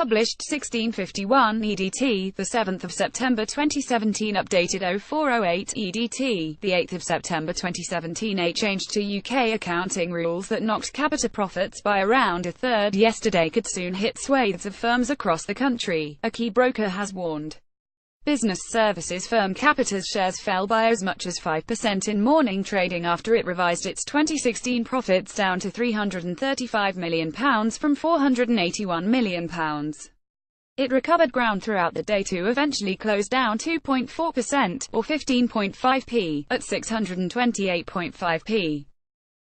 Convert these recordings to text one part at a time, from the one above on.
published 1651 EDT, the 7th of September 2017 updated 0408 EDT, the 8th of September 2017. A change to UK accounting rules that knocked capita profits by around a third yesterday could soon hit swathes of firms across the country, a key broker has warned. Business services firm Capita's shares fell by as much as 5% in morning trading after it revised its 2016 profits down to £335 million from £481 million. It recovered ground throughout the day to eventually close down 2.4%, or 15.5p, at 628.5p.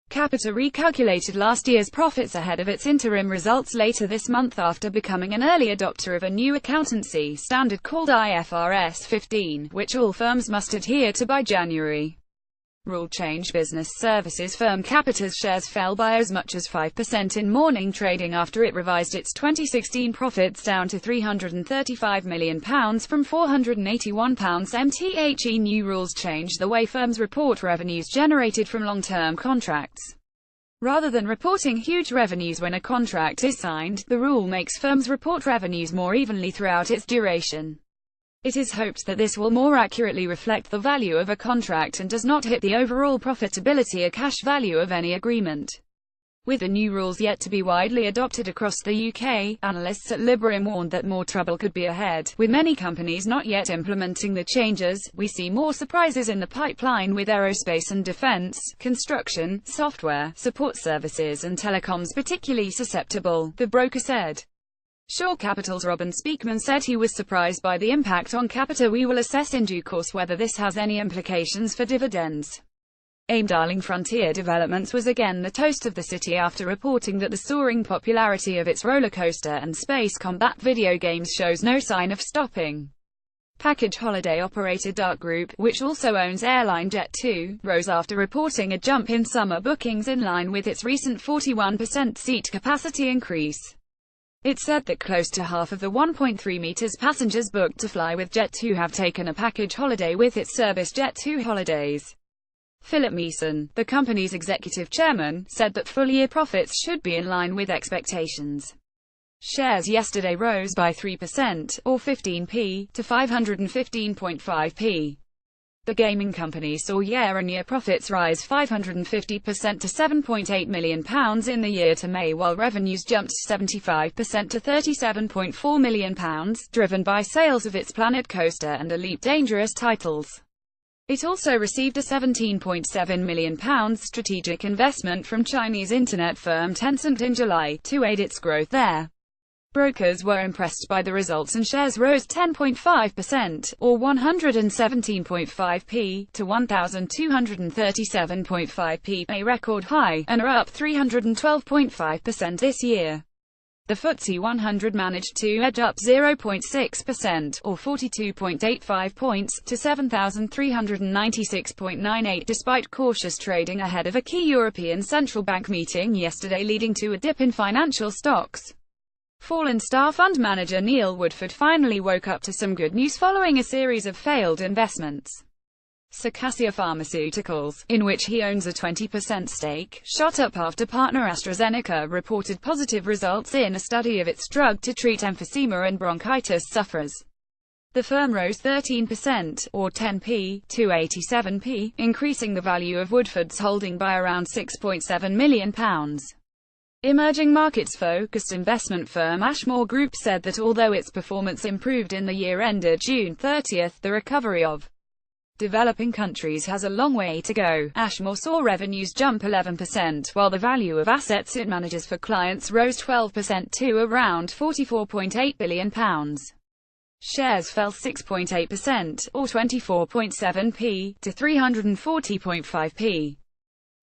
Capita recalculated last year's profits ahead of its interim results later this month after becoming an early adopter of a new accountancy standard called IFRS 15, which all firms must adhere to by January. Rule change. Business services firm Capita's shares fell by as much as 5% in morning trading after it revised its 2016 profits down to £335 million from £481. MTHE new rules change the way firms report revenues generated from long-term contracts. Rather than reporting huge revenues when a contract is signed, the rule makes firms report revenues more evenly throughout its duration. It is hoped that this will more accurately reflect the value of a contract and does not hit the overall profitability or cash value of any agreement. With the new rules yet to be widely adopted across the UK, analysts at Liberum warned that more trouble could be ahead. With many companies not yet implementing the changes, we see more surprises in the pipeline, with aerospace and defence, construction, software, support services and telecoms particularly susceptible, the broker said. Shore Capital's Robin Speakman said he was surprised by the impact on Capita. We will assess in due course whether this has any implications for dividends. AIM darling Frontier Developments was again the toast of the city after reporting that the soaring popularity of its roller coaster and space combat video games shows no sign of stopping. Package holiday operator Dart Group, which also owns airline Jet2, rose after reporting a jump in summer bookings in line with its recent 41% seat capacity increase. It said that close to half of the 1.3 million passengers booked to fly with Jet2 have taken a package holiday with its service Jet2 Holidays. Philip Meeson, the company's executive chairman, said that full-year profits should be in line with expectations. Shares yesterday rose by 3%, or 15p, to 515.5p. The gaming company saw year-on-year profits rise 550% to £7.8 million in the year to May, while revenues jumped 75% to £37.4 million, driven by sales of its Planet Coaster and Elite Dangerous titles. It also received a £17.7 million strategic investment from Chinese internet firm Tencent in July, to aid its growth there. Brokers were impressed by the results and shares rose 10.5%, or 117.5p, to 1,237.5p, a record high, and are up 312.5% this year. The FTSE 100 managed to edge up 0.6%, or 42.85 points, to 7,396.98 despite cautious trading ahead of a key European Central Bank meeting yesterday, leading to a dip in financial stocks. Fallen Star fund manager Neil Woodford finally woke up to some good news following a series of failed investments. Circassia Pharmaceuticals, in which he owns a 20% stake, shot up after partner AstraZeneca reported positive results in a study of its drug to treat emphysema and bronchitis sufferers. The firm rose 13%, or 10p, to 87p, increasing the value of Woodford's holding by around £6.7 million. Emerging markets-focused investment firm Ashmore Group said that although its performance improved in the year ended June 30, the recovery of developing countries has a long way to go. Ashmore saw revenues jump 11%, while the value of assets it manages for clients rose 12% to around £44.8 billion. Shares fell 6.8%, or 24.7p, to 340.5p.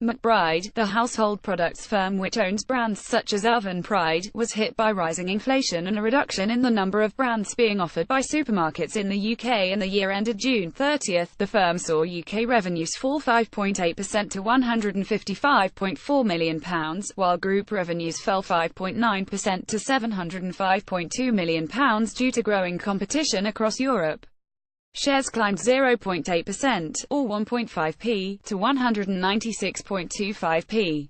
McBride, the household products firm which owns brands such as Oven Pride, was hit by rising inflation and a reduction in the number of brands being offered by supermarkets in the UK. In the year ended June 30, the firm saw UK revenues fall 5.8% to £155.4 million, while group revenues fell 5.9% to £705.2 million due to growing competition across Europe. Shares climbed 0.8%, or 1.5p, to 196.25p.